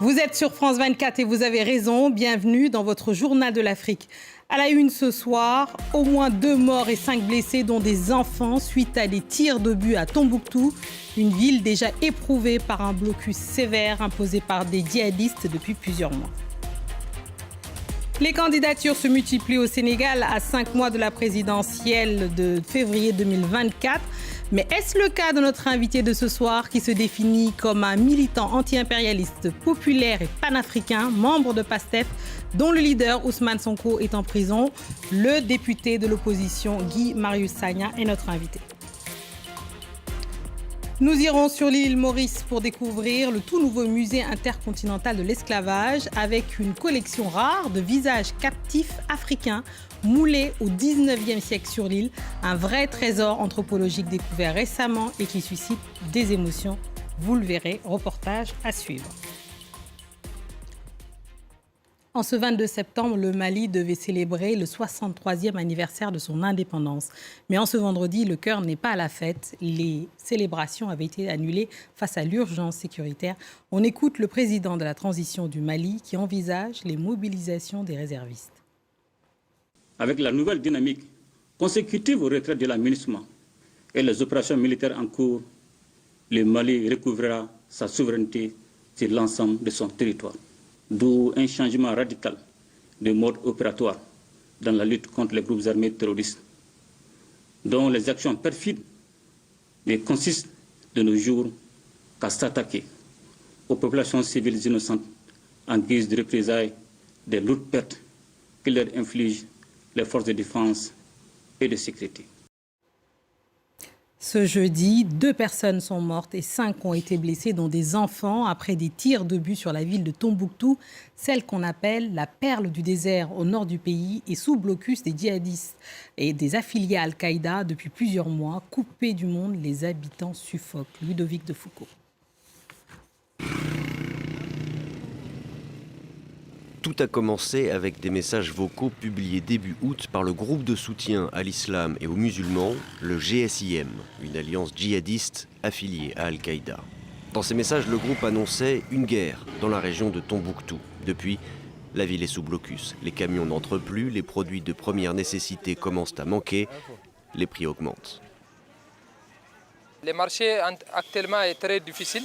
Vous êtes sur France 24 et vous avez raison. Bienvenue dans votre journal de l'Afrique. À la une ce soir, au moins 2 morts et 5 blessés, dont des enfants, suite à des tirs d'obus à Tombouctou, une ville déjà éprouvée par un blocus sévère imposé par des djihadistes depuis plusieurs mois. Les candidatures se multiplient au Sénégal à 5 mois de la présidentielle de février 2024. Mais est-ce le cas de notre invité de ce soir qui se définit comme un militant anti-impérialiste populaire et panafricain, membre de PASTEF, dont le leader Ousmane Sonko est en prison? Le député de l'opposition Guy Marius Sagna est notre invité. Nous irons sur l'île Maurice pour découvrir le tout nouveau musée intercontinental de l'esclavage avec une collection rare de visages captifs africains moulés au 19e siècle sur l'île. Un vrai trésor anthropologique découvert récemment et qui suscite des émotions. Vous le verrez, reportage à suivre. En ce 22 septembre, le Mali devait célébrer le 63e anniversaire de son indépendance. Mais en ce vendredi, le cœur n'est pas à la fête. Les célébrations avaient été annulées face à l'urgence sécuritaire. On écoute le président de la transition du Mali qui envisage les mobilisations des réservistes. Avec la nouvelle dynamique consécutive au retrait de l'aménagement et les opérations militaires en cours, le Mali recouvrera sa souveraineté sur l'ensemble de son territoire. D'où un changement radical de mode opératoire dans la lutte contre les groupes armés terroristes, dont les actions perfides ne consistent de nos jours qu'à s'attaquer aux populations civiles innocentes en guise de représailles des lourdes pertes que leur infligent les forces de défense et de sécurité. Ce jeudi, 2 personnes sont mortes et 5 ont été blessées, dont des enfants, après des tirs d'obus sur la ville de Tombouctou, celle qu'on appelle la perle du désert au nord du pays et sous blocus des djihadistes et des affiliés à Al-Qaïda depuis plusieurs mois. Coupés du monde, les habitants suffoquent. Ludovic de Foucault. Tout a commencé avec des messages vocaux publiés début août par le groupe de soutien à l'islam et aux musulmans, le GSIM, une alliance djihadiste affiliée à Al-Qaïda. Dans ces messages, le groupe annonçait une guerre dans la région de Tombouctou. Depuis, la ville est sous blocus. Les camions n'entrent plus, les produits de première nécessité commencent à manquer, les prix augmentent. Le marché actuellement est très difficile.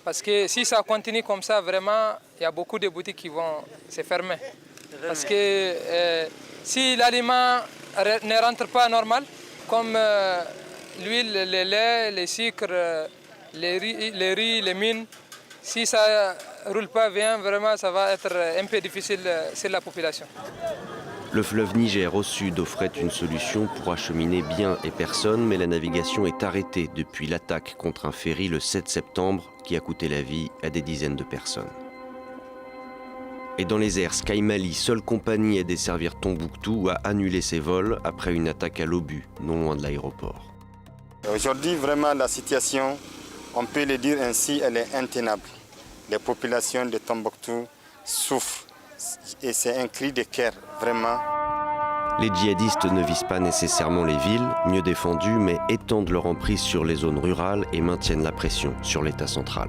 Parce que si ça continue comme ça, vraiment, il y a beaucoup de boutiques qui vont se fermer. Parce que si l'aliment ne rentre pas normal, comme l'huile, le lait, les sucres, les riz, les mines, si ça ne roule pas bien, vraiment, ça va être un peu difficile sur la population. Le fleuve Niger au sud offrait une solution pour acheminer biens et personnes, mais la navigation est arrêtée depuis l'attaque contre un ferry le 7 septembre qui a coûté la vie à des dizaines de personnes. Et dans les airs, Sky Mali, seule compagnie à desservir Tombouctou, a annulé ses vols après une attaque à l'obus, non loin de l'aéroport. Aujourd'hui, vraiment, la situation, on peut le dire ainsi, elle est intenable. Les populations de Tombouctou souffrent. Et c'est un cri de cœur, vraiment. Les djihadistes ne visent pas nécessairement les villes, mieux défendues, mais étendent leur emprise sur les zones rurales et maintiennent la pression sur l'État central.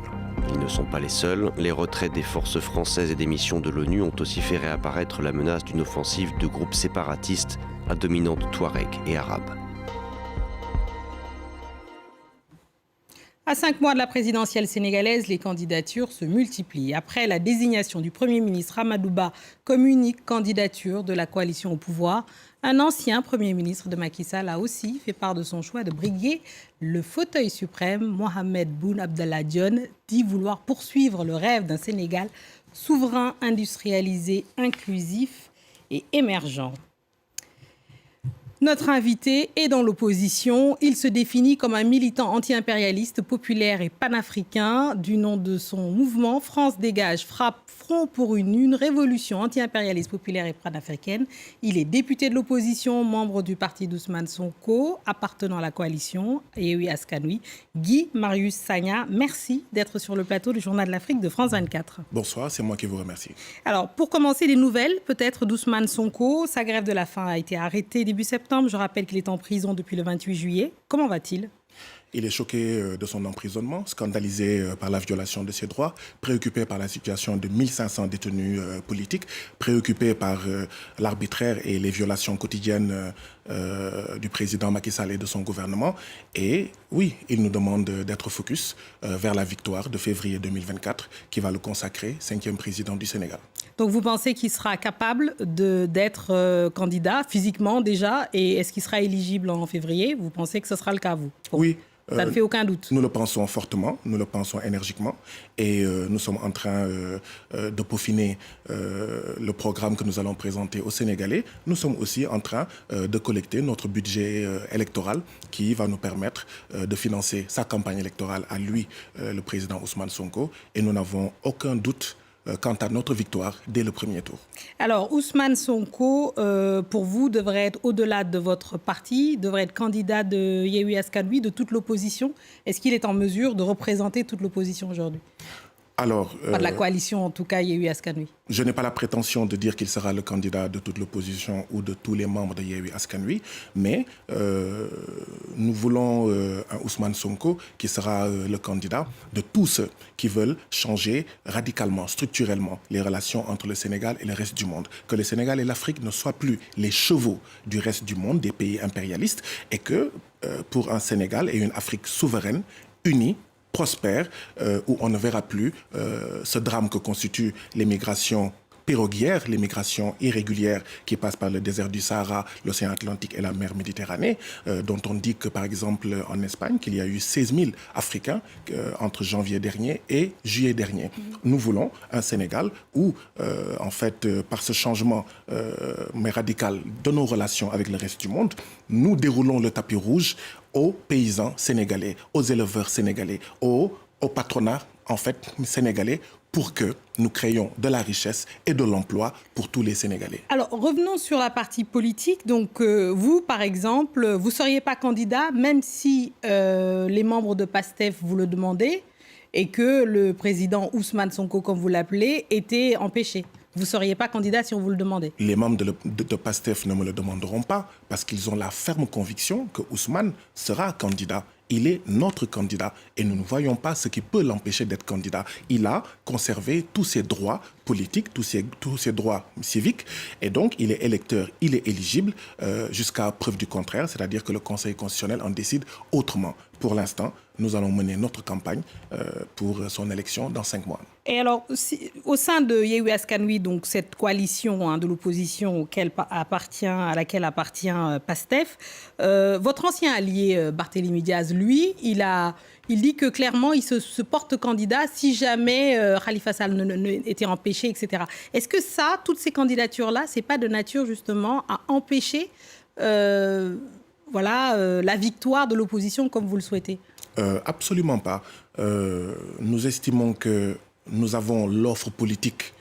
Ils ne sont pas les seuls. Les retraits des forces françaises et des missions de l'ONU ont aussi fait réapparaître la menace d'une offensive de groupes séparatistes à dominante touareg et arabe. À 5 mois de la présidentielle sénégalaise, les candidatures se multiplient. Après la désignation du Premier ministre Amadou Ba comme unique candidature de la coalition au pouvoir, un ancien Premier ministre de Macky Sall a aussi fait part de son choix de briguer le fauteuil suprême. Mohamed Boun Abdallah Dionne dit vouloir poursuivre le rêve d'un Sénégal souverain, industrialisé, inclusif et émergent. Notre invité est dans l'opposition. Il se définit comme un militant anti-impérialiste, populaire et panafricain. Du nom de son mouvement, France Dégage frappe Front pour une révolution anti-impérialiste, populaire et panafricaine. Il est député de l'opposition, membre du parti d'Ousmane Sonko, appartenant à la coalition Yewwi Askan Wi. Guy Marius Sagna, merci d'être sur le plateau du Journal de l'Afrique de France 24. Bonsoir, c'est moi qui vous remercie. Alors, pour commencer, les nouvelles, peut-être d'Ousmane Sonko. Sa grève de la faim a été arrêtée début septembre. Je rappelle qu'il est en prison depuis le 28 juillet. Comment va-t-il ? Il est choqué de son emprisonnement, scandalisé par la violation de ses droits, préoccupé par la situation de 1500 détenus politiques, préoccupé par l'arbitraire et les violations quotidiennes du président Macky Sall et de son gouvernement. Et oui, il nous demande d'être focus vers la victoire de février 2024 qui va le consacrer 5e président du Sénégal. Donc vous pensez qu'il sera capable d'être candidat physiquement déjà, et est-ce qu'il sera éligible en février? Vous pensez que ce sera le cas, vous? Oui. Ça ne fait aucun doute. Nous le pensons fortement, nous le pensons énergiquement, et nous sommes en train de peaufiner le programme que nous allons présenter aux Sénégalais. Nous sommes aussi en train de collecter notre budget électoral qui va nous permettre de financer sa campagne électorale à lui, le président Ousmane Sonko, et nous n'avons aucun doute quant à notre victoire dès le premier tour. Alors, Ousmane Sonko, pour vous, devrait être au-delà de votre parti, devrait être candidat de Yewwi Askan Wi, de toute l'opposition. Est-ce qu'il est en mesure de représenter toute l'opposition aujourd'hui? Alors, pas de la coalition, en tout cas, Yewwi Askan Wi. Je n'ai pas la prétention de dire qu'il sera le candidat de toute l'opposition ou de tous les membres de Yewwi Askan Wi, mais nous voulons un Ousmane Sonko qui sera le candidat de tous ceux qui veulent changer radicalement, structurellement les relations entre le Sénégal et le reste du monde. Que le Sénégal et l'Afrique ne soient plus les chevaux du reste du monde, des pays impérialistes, et que pour un Sénégal et une Afrique souveraine, unie, prospère, où on ne verra plus ce drame que constitue l'immigration piroguière, l'immigration irrégulière qui passe par le désert du Sahara, l'océan Atlantique et la mer Méditerranée, dont on dit que, par exemple, en Espagne, qu'il y a eu 16 000 Africains entre janvier dernier et juillet dernier. Nous voulons un Sénégal où, en fait, par ce changement mais radical de nos relations avec le reste du monde, nous déroulons le tapis rouge aux paysans sénégalais, aux éleveurs sénégalais, au patronat, en fait, sénégalais, pour que nous créions de la richesse et de l'emploi pour tous les Sénégalais. Alors, revenons sur la partie politique. Donc, vous, par exemple, vous ne seriez pas candidat, même si les membres de PASTEF vous le demandaient et que le président Ousmane Sonko, comme vous l'appelez, était empêché. Vous ne seriez pas candidat si on vous le demandait? Les membres de PASTEF ne me le demanderont pas parce qu'ils ont la ferme conviction que Ousmane sera candidat. Il est notre candidat et nous ne voyons pas ce qui peut l'empêcher d'être candidat. Il a conservé tous ses droits politiques, tous ses droits civiques, et donc il est électeur, il est éligible jusqu'à preuve du contraire, c'est-à-dire que le Conseil constitutionnel en décide autrement. Pour l'instant, nous allons mener notre campagne pour son élection dans 5 mois. Et alors, au sein de Yewwi Askan Wi, donc cette coalition de l'opposition à laquelle appartient PASTEF, votre ancien allié Barthélémy Diaz, lui, il dit que clairement, il se porte candidat si jamais Khalifa Sall était empêché, etc. Est-ce que ça, toutes ces candidatures-là, c'est pas de nature justement à empêcher la victoire de l'opposition comme vous le souhaitez? Absolument pas. Nous estimons que nous avons l'offre politique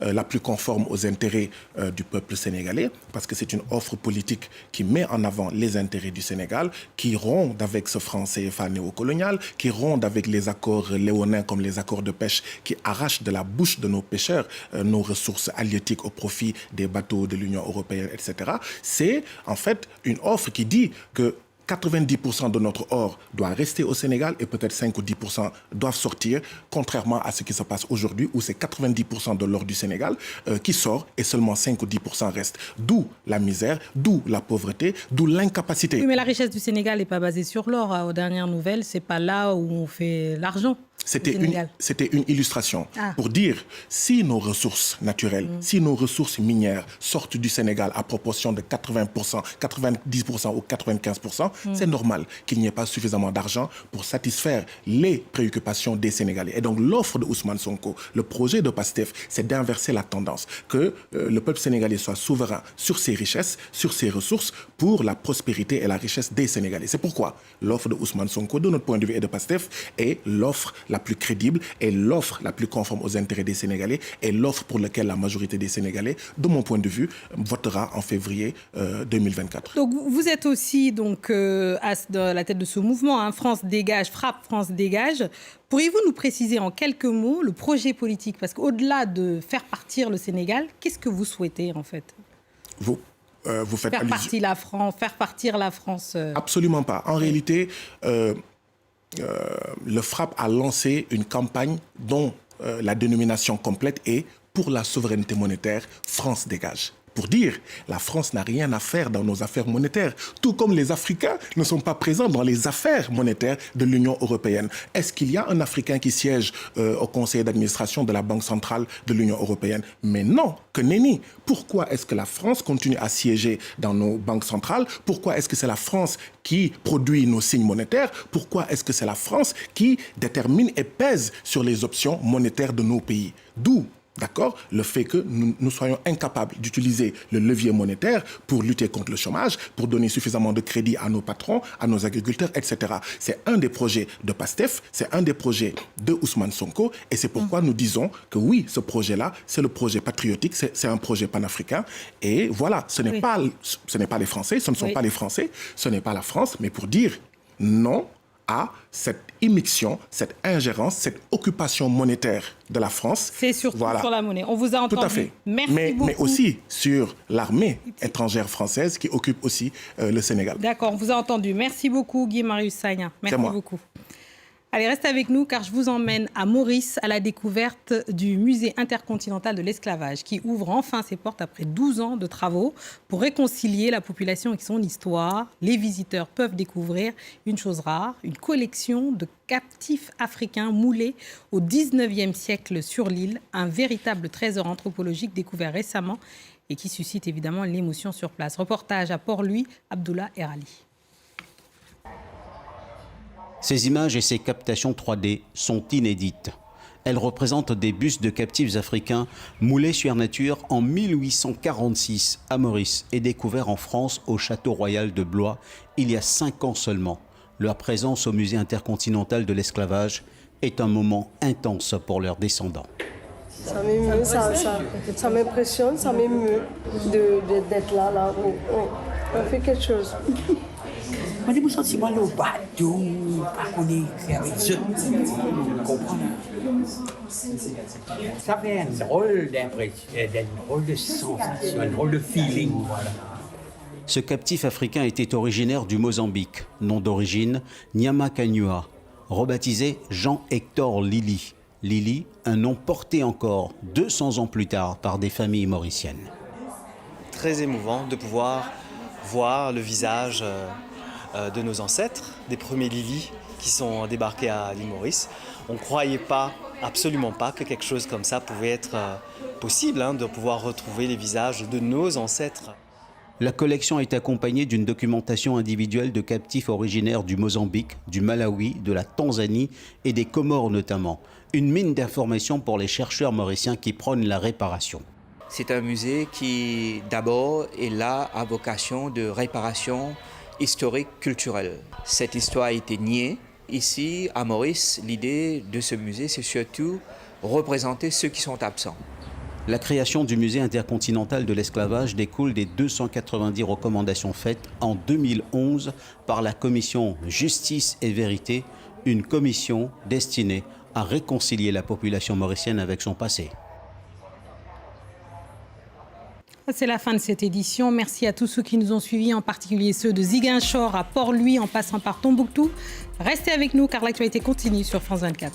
la plus conforme aux intérêts du peuple sénégalais, parce que c'est une offre politique qui met en avant les intérêts du Sénégal, qui ronde avec ce franc CFA néocolonial, qui ronde avec les accords léonins comme les accords de pêche, qui arrachent de la bouche de nos pêcheurs nos ressources halieutiques au profit des bateaux de l'Union européenne, etc. C'est en fait une offre qui dit que 90% de notre or doit rester au Sénégal et peut-être 5 ou 10% doivent sortir, contrairement à ce qui se passe aujourd'hui où c'est 90% de l'or du Sénégal qui sort et seulement 5 ou 10% reste. D'où la misère, d'où la pauvreté, d'où l'incapacité. Oui, mais la richesse du Sénégal n'est pas basée sur l'or. Aux dernières nouvelles, c'est pas là où on fait l'argent. C'était une illustration pour dire si nos ressources naturelles, si nos ressources minières sortent du Sénégal à proportion de 80%, 90% ou 95%, c'est normal qu'il n'y ait pas suffisamment d'argent pour satisfaire les préoccupations des Sénégalais. Et donc l'offre de Ousmane Sonko, le projet de PASTEF, c'est d'inverser la tendance, que le peuple sénégalais soit souverain sur ses richesses, sur ses ressources, pour la prospérité et la richesse des Sénégalais. C'est pourquoi l'offre de Ousmane Sonko, de notre point de vue et de PASTEF, est l'offre la plus crédible et l'offre la plus conforme aux intérêts des Sénégalais et l'offre pour laquelle la majorité des Sénégalais, de mon point de vue, votera en février 2024. Donc vous êtes aussi donc, à la tête de ce mouvement, France Dégage, Frappe France Dégage. Pourriez-vous nous préciser en quelques mots le projet politique? Parce qu'au-delà de faire partir le Sénégal, qu'est-ce que vous souhaitez en fait? Vous faites faire partir la France. Absolument pas. En réalité, le FRAPP a lancé une campagne dont la dénomination complète est « Pour la souveraineté monétaire, France dégage ». Pour dire, la France n'a rien à faire dans nos affaires monétaires, tout comme les Africains ne sont pas présents dans les affaires monétaires de l'Union européenne. Est-ce qu'il y a un Africain qui siège au conseil d'administration de la Banque centrale de l'Union européenne? Mais non, que nenni. Pourquoi est-ce que la France continue à siéger dans nos banques centrales? Pourquoi est-ce que c'est la France qui produit nos signes monétaires? Pourquoi est-ce que c'est la France qui détermine et pèse sur les options monétaires de nos pays? D'où d'accord, le fait que nous soyons incapables d'utiliser le levier monétaire pour lutter contre le chômage, pour donner suffisamment de crédit à nos patrons, à nos agriculteurs, etc. C'est un des projets de PASTEF, c'est un des projets de Ousmane Sonko, et c'est pourquoi nous disons que oui, ce projet-là, c'est le projet patriotique, c'est un projet panafricain, et voilà, ce n'est pas les Français, ce ne sont pas les Français, ce n'est pas la France, mais pour dire non à cette immixtion, cette ingérence, cette occupation monétaire de la France. C'est surtout sur la monnaie. On vous a entendu. Tout à fait. Merci beaucoup. Mais aussi sur l'armée étrangère française qui occupe aussi le Sénégal. D'accord, on vous a entendu. Merci beaucoup, Guy-Marius Sagna. Merci beaucoup. Allez, restez avec nous car je vous emmène à Maurice à la découverte du musée intercontinental de l'esclavage qui ouvre enfin ses portes après 12 ans de travaux pour réconcilier la population avec son histoire. Les visiteurs peuvent découvrir une chose rare, une collection de captifs africains moulés au 19e siècle sur l'île, un véritable trésor anthropologique découvert récemment et qui suscite évidemment l'émotion sur place. Reportage à Port-Louis, Abdullah Erali. Ces images et ces captations 3D sont inédites. Elles représentent des bustes de captifs africains moulés sur nature en 1846 à Maurice et découverts en France au Château Royal de Blois il y a 5 ans seulement. Leur présence au musée intercontinental de l'esclavage est un moment intense pour leurs descendants. Ça m'émeut, ça m'impressionne, ça m'émeut d'être là. On fait quelque chose. On est sentiment le bateau, on est avec eux. Ça fait un drôle d'impression, un drôle de sensation, un drôle de feeling. Voilà. Ce captif africain était originaire du Mozambique, nom d'origine Nyama Kanyua, rebaptisé Jean-Hector Lili. Lili, un nom porté encore 200 ans plus tard par des familles mauriciennes. Très émouvant de pouvoir voir le visage de nos ancêtres, des premiers Lili qui sont débarqués à l'île Maurice. On ne croyait pas, absolument pas, que quelque chose comme ça pouvait être possible, de pouvoir retrouver les visages de nos ancêtres. La collection est accompagnée d'une documentation individuelle de captifs originaires du Mozambique, du Malawi, de la Tanzanie et des Comores notamment. Une mine d'informations pour les chercheurs mauriciens qui prônent la réparation. C'est un musée qui, d'abord, est là à vocation de réparation historique, culturelle. Cette histoire a été niée. Ici, à Maurice, l'idée de ce musée, c'est surtout représenter ceux qui sont absents. La création du musée intercontinental de l'esclavage découle des 290 recommandations faites en 2011 par la commission Justice et Vérité, une commission destinée à réconcilier la population mauricienne avec son passé. C'est la fin de cette édition. Merci à tous ceux qui nous ont suivis, en particulier ceux de Ziguinchor à Port-Louis en passant par Tombouctou. Restez avec nous car l'actualité continue sur France 24.